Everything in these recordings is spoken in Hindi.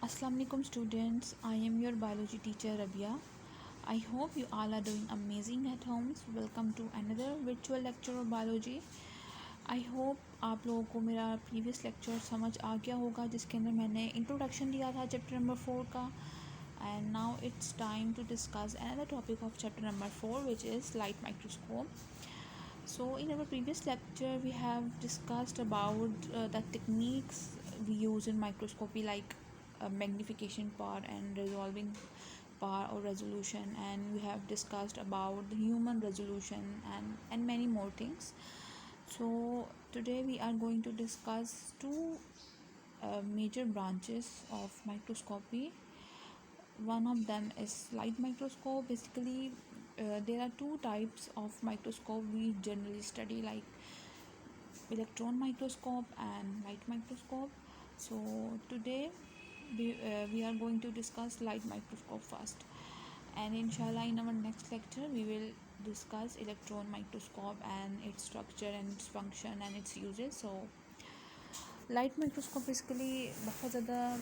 Assalamu alaikum students, I am your biology teacher Rabia. I hope you all are doing amazing at home. So welcome to another virtual lecture of biology. I hope आप लोगों को मेरा प्रीवियस लेक्चर समझ आ गया होगा जिसके अंदर मैंने इंट्रोडक्शन दिया था चैप्टर नंबर 4 का. And now it's time to discuss another topic of chapter number 4, which is light microscope. So in our previous lecture we have discussed about the techniques we use in microscopy, like magnification power and resolving power or resolution, and we have discussed about the human resolution and many more things. So today we are going to discuss two major branches of microscopy. One of them is light microscope. Basically there are two types of microscope we generally study, like electron microscope and light microscope. So today we are going to discuss light microscope first, and inshallah in our next lecture we will discuss electron microscope and its structure and its function and its uses. So light microscope basically बहुत ज़्यादा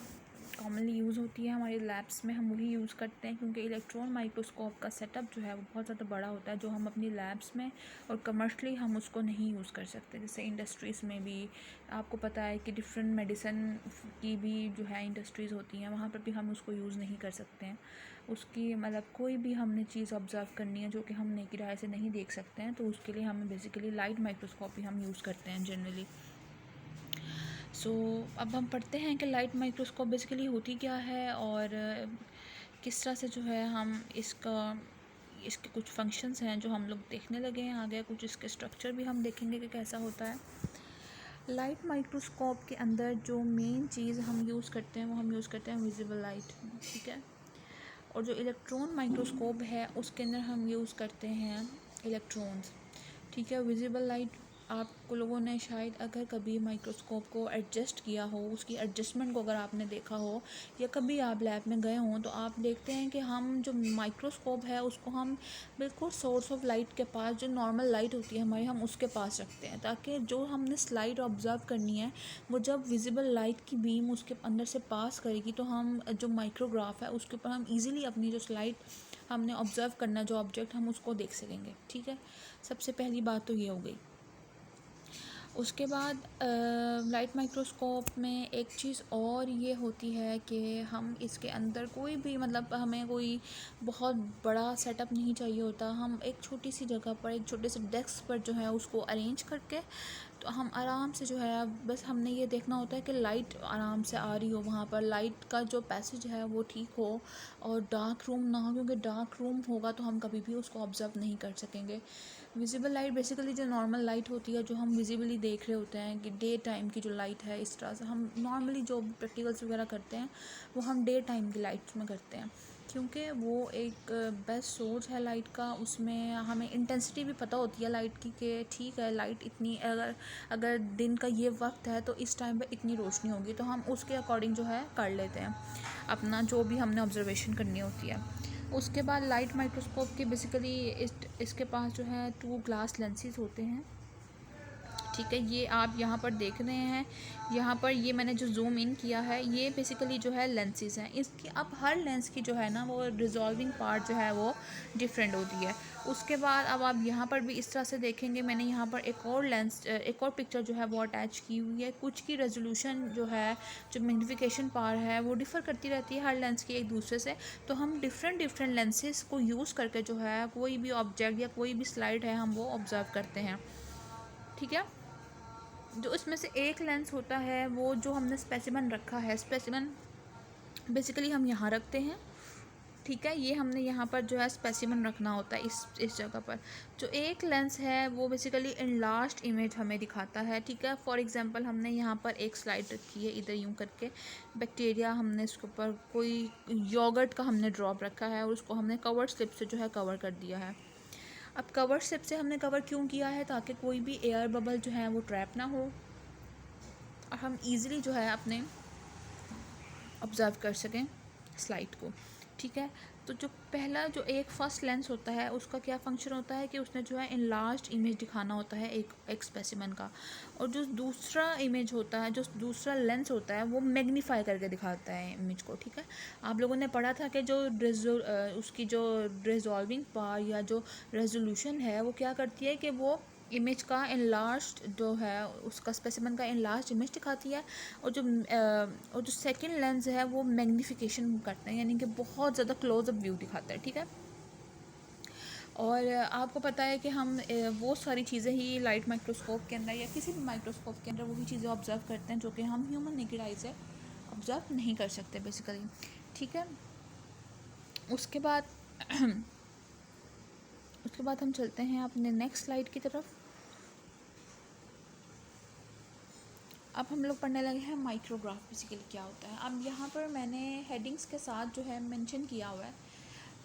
कॉमनली यूज़ होती है हमारे लैब्स में. हम वही यूज़ करते हैं क्योंकि इलेक्ट्रॉन माइक्रोस्कोप का सेटअप जो है वो बहुत ज़्यादा बड़ा होता है, जो हम अपनी लैब्स में और कमर्शली हम उसको नहीं यूज़ कर सकते. जैसे इंडस्ट्रीज़ में भी आपको पता है कि डिफरेंट मेडिसिन की भी जो है इंडस्ट्रीज़ होती हैं, वहाँ पर भी हम उसको यूज़ नहीं कर सकते हैं. उसकी मतलब कोई भी हमने चीज़ ऑब्ज़र्व करनी है जो कि हम नेकेड आई से नहीं देख सकते हैं, तो उसके लिए हमें बेसिकली लाइट माइक्रोस्कोप ही हम यूज़ करते हैं जनरली. सो अब हम पढ़ते हैं कि लाइट माइक्रोस्कोप बेसिकली होती क्या है और किस तरह से जो है हम इसके कुछ फंक्शंस हैं जो हम लोग देखने लगे हैं. आगे कुछ इसके स्ट्रक्चर भी हम देखेंगे कि कैसा होता है. लाइट माइक्रोस्कोप के अंदर जो मेन चीज़ हम यूज़ करते हैं वो हम यूज़ करते हैं विजिबल लाइट, ठीक है. और जो इलेक्ट्रॉन माइक्रोस्कोप है उसके अंदर हम यूज़ करते हैं इलेक्ट्रॉन्स, ठीक है. विजिबल लाइट आप लोगों ने शायद अगर कभी माइक्रोस्कोप को एडजस्ट किया हो, उसकी एडजस्टमेंट को अगर आपने देखा हो या कभी आप लैब में गए हों, तो आप देखते हैं कि हम जो माइक्रोस्कोप है उसको हम बिल्कुल सोर्स ऑफ लाइट के पास, जो नॉर्मल लाइट होती है हमारी, हम उसके पास रखते हैं ताकि जो हमने स्लाइड ऑब्ज़र्व करनी है वो जब विजिबल लाइट की बीम उसके अंदर से पास करेगी तो हम जो माइक्रोग्राफ है उसके ऊपर हम ईज़िली अपनी जो स्लाइड हमने ऑब्ज़र्व करना जो ऑब्जेक्ट हम उसको देख सकेंगे, ठीक है. सबसे पहली बात तो ये हो गई. उसके बाद लाइट माइक्रोस्कोप में एक चीज़ और ये होती है कि हम इसके अंदर कोई भी मतलब हमें कोई बहुत बड़ा सेटअप नहीं चाहिए होता. हम एक छोटी सी जगह पर एक छोटे से डेस्क पर जो है उसको अरेंज करके तो हम आराम से जो है बस हमने ये देखना होता है कि लाइट आराम से आ रही हो, वहाँ पर लाइट का जो पैसेज है वो ठीक हो और डार्क रूम ना हो, क्योंकि डार्क रूम होगा तो हम कभी भी उसको ऑब्ज़र्व नहीं कर सकेंगे. विजिबल लाइट बेसिकली जो नॉर्मल लाइट होती है जो हम विजिबली देख रहे होते हैं कि डे टाइम की जो लाइट है, इस तरह से हम नॉर्मली जो प्रैक्टिकल्स वगैरह करते हैं वो हम डे टाइम की लाइट्स में करते हैं क्योंकि वो एक बेस्ट सोर्स है लाइट का. उसमें हमें इंटेंसिटी भी पता होती है लाइट की कि ठीक है लाइट इतनी अगर दिन का ये वक्त है तो इस टाइम पे इतनी रोशनी होगी, तो हम उसके अकॉर्डिंग जो है कर लेते हैं अपना जो भी हमने ऑब्जर्वेशन करनी होती है. उसके बाद लाइट माइक्रोस्कोप के बेसिकली इसके पास जो है 2 ग्लास लेंसेज होते हैं, ठीक है. ये आप यहाँ पर देख रहे हैं, यहाँ पर ये मैंने जो जूम इन किया है ये बेसिकली जो है लेंसेज हैं इसकी. अब हर लेंस की जो है ना वो रिजॉल्विंग पार्ट जो है वो डिफरेंट होती है. उसके बाद अब आप यहाँ पर भी इस तरह से देखेंगे, मैंने यहाँ पर एक और पिक्चर जो है वो अटैच की हुई है. कुछ की रेजोल्यूशन जो है, जो मैग्नीफिकेशन पावर है वो डिफ़र करती रहती है हर लेंस की एक दूसरे से. तो हम डिफरेंट लेंसेज को यूज़ करके जो है कोई भी ऑब्जेक्ट या कोई भी स्लाइड है हम वो ऑब्ज़र्व करते हैं, ठीक है. जो इसमें से एक लेंस होता है वो जो हमने स्पेसिमन रखा है, स्पेसिमन बेसिकली हम यहाँ रखते हैं, ठीक है. ये हमने यहाँ पर जो है स्पेसिमन रखना होता है इस जगह पर. जो एक लेंस है वो बेसिकली इनलार्ज्ड इमेज हमें दिखाता है, ठीक है. फॉर एग्जांपल हमने यहाँ पर एक स्लाइड रखी है इधर यूँ करके, बैक्टीरिया हमने इसके ऊपर कोई योगर्ट का हमने ड्रॉप रखा है और उसको हमने कवर स्लिप से जो है कवर कर दिया है. अब कवर स्लिप से हमने कवर क्यों किया है, ताकि कोई भी एयर बबल जो है वो ट्रैप ना हो और हम इजीली जो है अपने ऑब्ज़र्व कर सकें स्लाइड को, ठीक है। तो जो पहला जो एक फ़र्स्ट लेंस होता है उसका क्या फंक्शन होता है कि उसने जो है इनलार्ज्ड इमेज दिखाना होता है एक स्पेसिमेन का, और जो दूसरा इमेज होता है, जो दूसरा लेंस होता है, वो मैग्नीफाई करके दिखाता है इमेज को। ठीक है, आप लोगों ने पढ़ा था कि जो उसकी जो रिजॉल्विंग पावर या जो रेजोल्यूशन है वो क्या करती है कि वो इमेज का इनलार्ज्ड जो है उसका स्पेसिमेन का इनलार्ज्ड इमेज दिखाती है, और जो सेकंड लेंस है वो मैग्नीफिकेशन करता है, यानी कि बहुत ज़्यादा क्लोज अप व्यू दिखाता है। ठीक है, और आपको पता है कि हम वो सारी चीज़ें ही लाइट माइक्रोस्कोप के अंदर या किसी भी माइक्रोस्कोप के अंदर वही चीज़ें ऑब्जर्व करते हैं जो कि हम ह्यूमन नेकेड आई से ऑब्जर्व नहीं कर सकते बेसिकली। ठीक है, उसके बाद उसके बाद हम चलते हैं अपने नेक्स्ट स्लाइड की तरफ। अब हम लोग पढ़ने लगे हैं माइक्रोग्राफ बेसिकली क्या होता है। अब यहाँ पर मैंने हेडिंग्स के साथ जो है मेंशन किया हुआ है,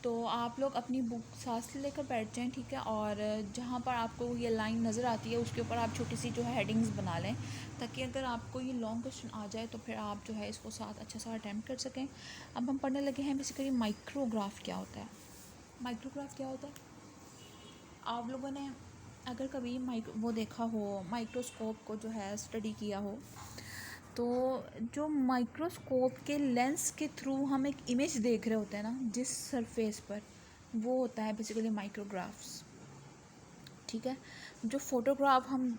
तो आप लोग अपनी बुक साथ से लेकर बैठ जाएं। ठीक है, और जहाँ पर आपको ये लाइन नज़र आती है उसके ऊपर आप छोटी सी जो है हेडिंग्स बना लें, ताकि अगर आपको ये लॉन्ग क्वेश्चन आ जाए तो फिर आप जो है इसको साथ अच्छा सा अटैम्प्ट कर सकें। अब हम पढ़ने लगे हैं बेसिकली माइक्रोग्राफ क्या होता है। माइक्रोग्राफ क्या होता है, आप लोगों ने अगर कभी वो देखा हो, माइक्रोस्कोप को जो है स्टडी किया हो, तो जो माइक्रोस्कोप के लेंस के थ्रू हम एक इमेज देख रहे होते हैं ना जिस सरफेस पर, वो होता है बेसिकली माइक्रोग्राफ्स। ठीक है, जो फ़ोटोग्राफ हम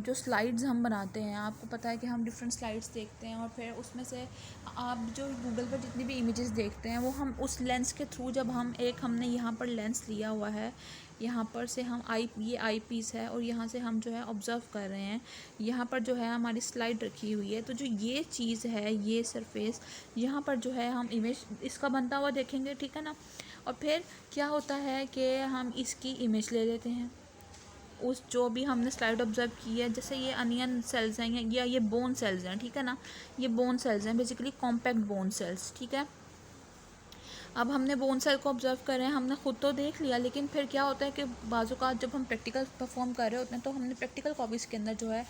जो स्लाइड्स हम बनाते हैं, आपको पता है कि हम डिफरेंट स्लाइड्स देखते हैं और फिर उसमें से आप जो गूगल पर जितनी भी इमेजेस देखते हैं वो हम उस लेंस के थ्रू, जब हम हमने यहाँ पर लेंस लिया हुआ है, यहाँ पर से हम ये आई पीस है और यहाँ से हम जो है ऑब्ज़र्व कर रहे हैं, यहाँ पर जो है हमारी स्लाइड रखी हुई है, तो जो ये चीज़ है, ये सरफेस, यहाँ पर जो है हम इमेज इसका बनता हुआ देखेंगे। ठीक है ना, और फिर क्या होता है कि हम इसकी इमेज ले लेते हैं, उस जो भी हमने स्लाइड ऑब्जर्व की है, जैसे ये अनियन सेल्स हैं या ये बोन सेल्स हैं। ठीक है ना, ये बोन सेल्स हैं बेसिकली, कॉम्पैक्ट बोन सेल्स। ठीक है, अब हमने बोन सेल को ऑब्जर्व कर रहे हैं, हमने खुद तो देख लिया, लेकिन फिर क्या होता है कि बाजू का जब हम प्रैक्टिकल परफॉर्म कर रहे होते हैं तो हमने प्रैक्टिकल कॉपीज़ के अंदर जो है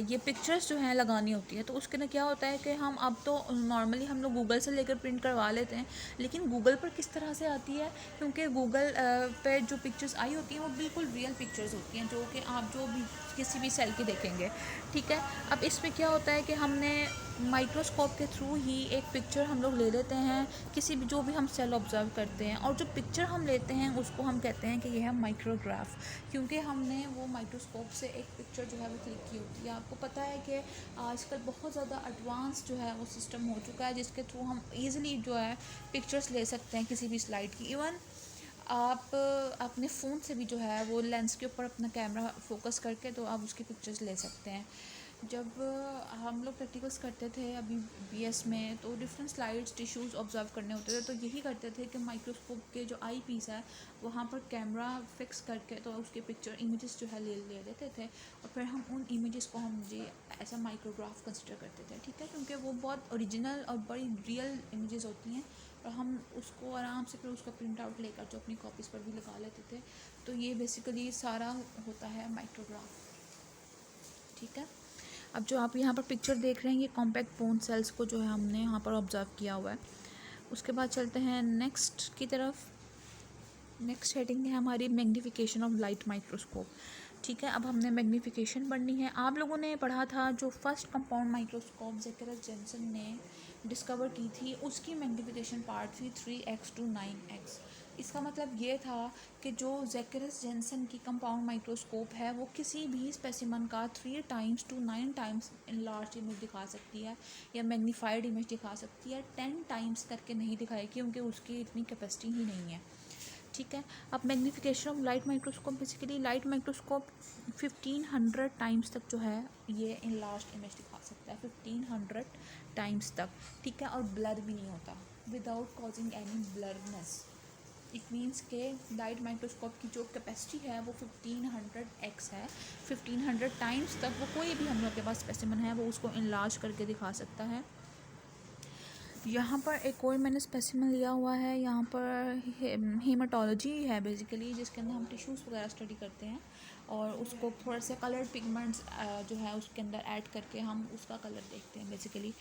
ये पिक्चर्स जो हैं लगानी होती है। तो उसके अंदर क्या होता है कि हम अब तो नॉर्मली हम लोग गूगल से लेकर प्रिंट करवा लेते हैं, लेकिन गूगल पर किस तरह से आती है, क्योंकि गूगल पर जो पिक्चर्स आई होती हैं वो बिल्कुल रियल पिक्चर्स होती हैं, जो कि आप जो भी किसी भी सेल की देखेंगे। ठीक है, अब इसमें क्या होता है कि हमने माइक्रोस्कोप के थ्रू ही एक पिक्चर हम लोग ले लेते हैं किसी भी जो भी हम सेल ऑब्जर्व करते हैं, और जो पिक्चर हम लेते हैं उसको हम कहते हैं कि यह है माइक्रोग्राफ, क्योंकि हमने वो माइक्रोस्कोप से एक पिक्चर जो है वो क्लिक की होती है। आपको पता है कि आजकल बहुत ज़्यादा एडवांस जो है वो सिस्टम हो चुका है जिसके थ्रू हम ईज़िली जो है पिक्चर्स ले सकते हैं किसी भी स्लाइड की। इवन आप अपने फ़ोन से भी जो है वो लेंस के ऊपर अपना कैमरा फोकस करके तो आप उसकी पिक्चर्स ले सकते हैं। जब हम लोग प्रैक्टिकल्स करते थे अभी बीएस में, तो डिफरेंट स्लाइड्स टिश्यूज़ ऑब्जर्व करने होते थे, तो यही करते थे कि माइक्रोस्कोप के जो आई पीस है वहाँ पर कैमरा फिक्स करके तो उसके पिक्चर इमेजेस जो है ले लेते थे, और फिर हम उन इमेजेस को हम जी ऐसा माइक्रोग्राफ कंसिडर करते थे। ठीक है, क्योंकि वो बहुत ओरिजिनल और बड़ी रियल इमेजेस होती हैं, और हम उसको आराम से फिर उसका प्रिंट आउट लेकर जो अपनी कॉपीज़ पर भी लगा लेते थे। तो ये बेसिकली सारा होता है माइक्रोग्राफ। ठीक है, अब जो आप यहाँ पर पिक्चर देख रहे हैं ये कॉम्पैक्ट बोन सेल्स को जो है हमने यहाँ पर ऑब्जर्व किया हुआ है। उसके बाद चलते हैं नेक्स्ट की तरफ। नेक्स्ट हेडिंग है हमारी मैग्नीफिकेशन ऑफ लाइट माइक्रोस्कोप। ठीक है, अब हमने मैग्नीफिकेशन पढ़नी है। आप लोगों ने पढ़ा था जो फर्स्ट कंपाउंड माइक्रोस्कोप ज़ेकेरस जेनसन ने डिस्कवर की थी, उसकी मैग्नीफिकेशन पार्ट थी 3x to 9x। इसका मतलब ये था कि जो ज़ेकेरस जेनसन की कंपाउंड माइक्रोस्कोप है वो किसी भी स्पेसिमन का 3 times to 9 times enlarge image दिखा सकती है, या मैग्नीफाइड इमेज दिखा सकती है। 10 times करके नहीं दिखाएगी क्योंकि उसकी इतनी कैपेसिटी ही नहीं है। ठीक है, अब magnification of light microscope, basically light microscope 1500 times तक जो है ये इनलार्ज इमेज दिखा सकता है, 1500 टाइम्स तक। ठीक है, और ब्लर भी नहीं होता, without causing any blurness. It means के लाइट माइक्रोस्कोप की जो कैपेसिटी है वो 1500x है, 1500 टाइम्स तक वो कोई भी हम लोग के पास स्पेसिमन है वो उसको इनलार्ज करके दिखा सकता है। यहाँ पर एक और मैंने स्पेसिमन लिया हुआ है, यहाँ पर हेमाटोलॉजी है बेसिकली, जिसके अंदर हम टिश्यूज़ वगैरह स्टडी करते हैं और उसको थोड़ा सा कलर पिगमेंट्स जो है उसके अंदर ऐड करके हम उसका कलर देखते हैं बेसिकली।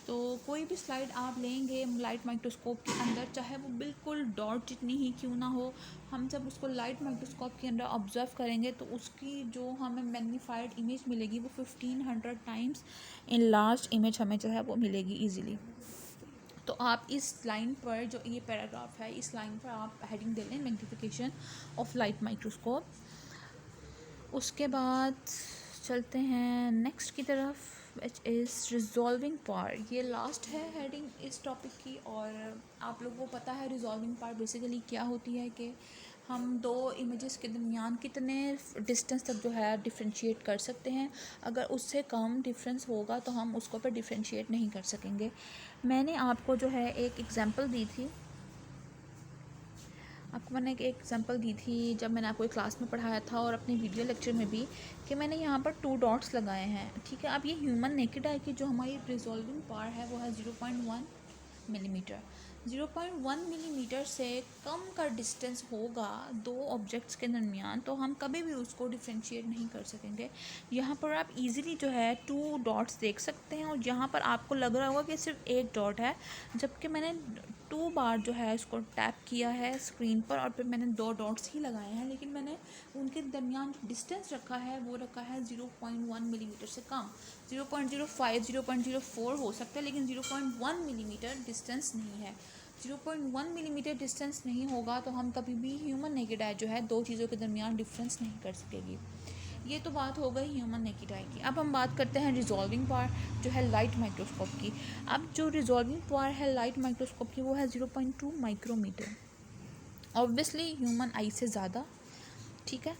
तो कोई भी स्लाइड आप लेंगे लाइट माइक्रोस्कोप के अंदर, चाहे वो बिल्कुल डॉट जितनी ही क्यों ना हो, हम जब उसको लाइट माइक्रोस्कोप के अंदर ऑब्जर्व करेंगे तो उसकी जो हमें मैग्नीफाइड इमेज मिलेगी वो 1500 टाइम्स इन लार्ज इमेज हमें जो है वो मिलेगी ईजिली। तो आप इस लाइन पर, जो ये पैराग्राफ है, इस लाइन पर आप हेडिंग दे लें मैग्नीफिकेशन ऑफ लाइट माइक्रोस्कोप। उसके बाद चलते हैं नेक्स्ट की तरफ, विच इज़ रिजॉल्विंग पावर। ये लास्ट है हेडिंग इस टॉपिक की। और आप लोगों को पता है रिजॉल्विंग पावर बेसिकली क्या होती है, कि हम दो इमेजेस के दरमियान कितने डिस्टेंस तक जो है डिफ्रेंशिएट कर सकते हैं। अगर उससे कम डिफरेंस होगा तो हम उसको पर डिफ्रेंशिएट नहीं कर सकेंगे। मैंने आपको जो है एक एग्जांपल दी थी, एक एग्जांपल दी थी जब मैंने आपको एक क्लास में पढ़ाया था और अपने वीडियो लेक्चर में भी, कि मैंने यहाँ पर 2 डॉट्स लगाए हैं। ठीक है, अब ये ह्यूमन नेकेड आई की जो हमारी रिजॉल्विंग पावर है वो है 0.1 मिलीमीटर। 0.1 मिलीमीटर से कम का डिस्टेंस होगा दो ऑब्जेक्ट्स के दरमियान, तो हम कभी भी उसको डिफ्रेंशिएट नहीं कर सकेंगे। यहाँ पर आप इजीली जो है 2 डॉट्स देख सकते हैं, और यहाँ पर आपको लग रहा होगा कि सिर्फ एक डॉट है, जबकि मैंने 2 बार जो है इसको टैप किया है स्क्रीन पर और फिर मैंने 2 डॉट्स ही लगाए हैं, लेकिन मैंने उनके दरमियान जो डिस्टेंस रखा है वो रखा है 0.1 मिलीमीटर से कम। 0.05 0.04 हो सकता है, लेकिन 0.1 मिलीमीटर डिस्टेंस नहीं है। 0.1 मिलीमीटर डिस्टेंस नहीं होगा तो हम कभी भी ह्यूमन नेकेड आई जो है दो चीज़ों के दरमियान डिफरेंस नहीं कर सकेगी। ये तो बात हो गई ह्यूमन नेकेड आई की। अब हम बात करते हैं रिजॉल्विंग पावर जो है लाइट माइक्रोस्कोप की। अब जो रिजॉल्विंग पावर है लाइट माइक्रोस्कोप की वो है 0.2 माइक्रोमीटर, ऑब्वियसली ह्यूमन आई से ज़्यादा। ठीक है,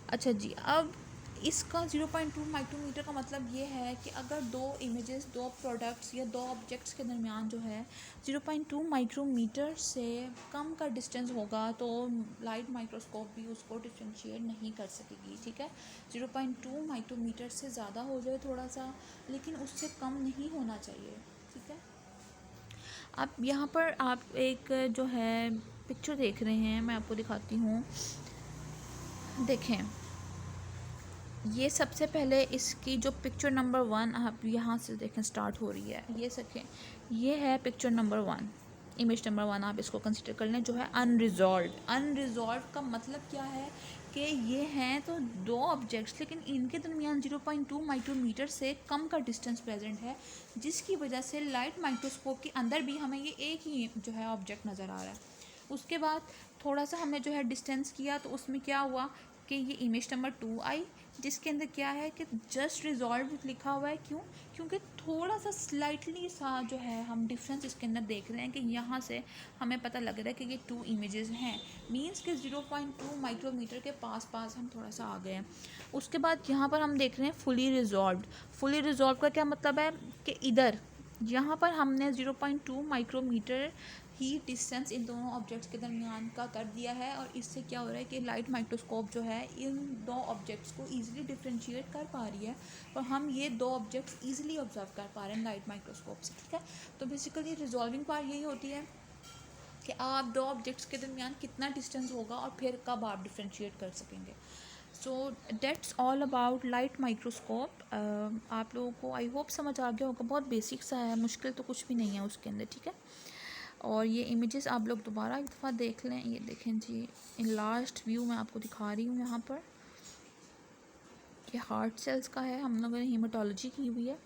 अच्छा जी, अब इसका 0.2 माइक्रोमीटर का मतलब ये है कि अगर दो इमेजेस, दो प्रोडक्ट्स या दो ऑब्जेक्ट्स के दरमियान जो है 0.2 माइक्रोमीटर से कम का डिस्टेंस होगा तो लाइट माइक्रोस्कोप भी उसको डिफ्रेंशिएट नहीं कर सकेगी। ठीक है, 0.2 माइक्रोमीटर से ज़्यादा हो जाए थोड़ा सा, लेकिन उससे कम नहीं होना चाहिए। ठीक है, अब यहाँ पर आप एक जो है पिक्चर देख रहे हैं, मैं आपको दिखाती हूँ। देखें, ये सबसे पहले इसकी जो पिक्चर नंबर 1 आप यहाँ से देखें स्टार्ट हो रही है, ये सकें, ये है पिक्चर नंबर 1, इमेज नंबर 1 आप इसको कंसिडर कर लें, जो है अनरिजॉल्व। अनरिजॉल्व का मतलब क्या है कि ये हैं तो दो ऑब्जेक्ट्स, लेकिन इनके दरमियान 0.2 माइक्रोमीटर से कम का डिस्टेंस प्रेजेंट है, जिसकी वजह से लाइट माइक्रोस्कोप के अंदर भी हमें ये एक ही जो है ऑब्जेक्ट नज़र आ रहा है। उसके बाद थोड़ा सा हमने जो है डिस्टेंस किया तो उसमें क्या हुआ कि ये इमेज नंबर 2 आई, जिसके अंदर क्या है कि जस्ट रिजॉल्व लिखा हुआ है। क्यों? क्योंकि थोड़ा सा स्लाइटली सा जो है हम डिफरेंस इसके अंदर देख रहे हैं, कि यहाँ से हमें पता लग रहा है कि ये 2 इमेजेस हैं, मींस कि 0.2 माइक्रोमीटर के पास हम थोड़ा सा आ गए हैं। उसके बाद यहाँ पर हम देख रहे हैं फुली रिजॉल्व्ड। फुली रिजॉल्व का क्या मतलब है कि इधर यहाँ पर हमने 0.2 माइक्रोमीटर ही डिस्टेंस इन दोनों ऑब्जेक्ट्स के दरमियान का कर दिया है, और इससे क्या हो रहा है कि लाइट माइक्रोस्कोप जो है इन दो ऑब्जेक्ट्स को ईजिली डिफ्रेंशिएट कर पा रही है, और हम ये दो ऑब्जेक्ट्स ईजिली ऑब्जर्व कर पा रहे हैं लाइट माइक्रोस्कोप से। ठीक है, तो बेसिकली रिजॉल्विंग पावर यही होती है कि आप दो ऑब्जेक्ट्स के दरमियान कितना डिस्टेंस होगा और फिर कब आप डिफ्रेंशिएट कर सकेंगे। So that's all about light microscope. आप लोगों को आई होप समझ आ गया होगा, बहुत बेसिक सा है, मुश्किल तो कुछ भी नहीं है उसके अंदर। ठीक है, और ये इमेजेस आप लोग दोबारा एक दफ़ा देख लें। ये देखें जी, इन लास्ट व्यू मैं आपको दिखा रही हूँ। यहाँ पर ये हार्ट सेल्स का है, हम लोगों ने हीमाटोलॉजी की हुई है।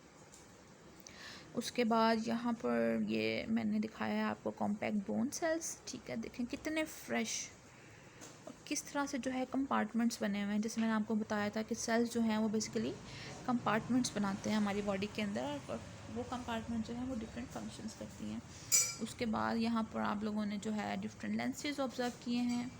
उसके बाद यहाँ पर ये मैंने दिखाया है आपको कॉम्पैक्ट बोन सेल्स। ठीक है, देखें कितने फ्रेश और किस तरह से जो है कंपार्टमेंट्स बने हुए हैं। जैसे मैंने आपको बताया था कि सेल्स जो हैं वो बेसिकली कंपार्टमेंट्स बनाते हैं हमारी बॉडी के अंदर, और वो कंपार्टमेंट जो है वो डिफरेंट फंक्शंस करती हैं। उसके बाद यहाँ पर आप लोगों ने जो है डिफरेंट लेंसेज ऑब्ज़र्व किए हैं।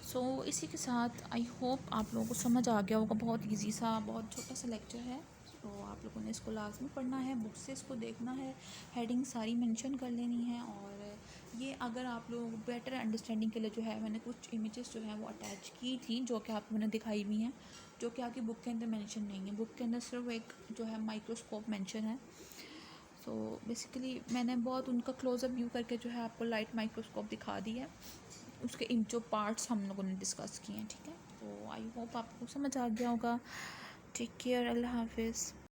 सो इसी के साथ आई होप आप लोगों को समझ आ गया होगा। बहुत इजी सा, बहुत छोटा सा लेक्चर है, तो आप लोगों ने इसको लाजमी पढ़ना है, बुक से इसको देखना है, हेडिंग सारी मेंशन कर लेनी है। और ये अगर आप लोग बेटर अंडरस्टैंडिंग के लिए जो है मैंने कुछ इमेजेस जो हैं वो अटैच की थी, जो कि आपको मैंने दिखाई हुई हैं, जो कि आपकी बुक के अंदर मेंशन नहीं है। बुक के अंदर सिर्फ एक जो है माइक्रोस्कोप मेंशन है। तो बेसिकली मैंने बहुत उनका क्लोजअप व्यू करके जो है आपको लाइट माइक्रोस्कोप दिखा दी है, उसके इन जो पार्ट्स हम लोगों ने डिस्कस किए हैं। ठीक है, तो आई होप आपको समझ आ गया होगा। टेक केयर, अल्लाह हाफिज़।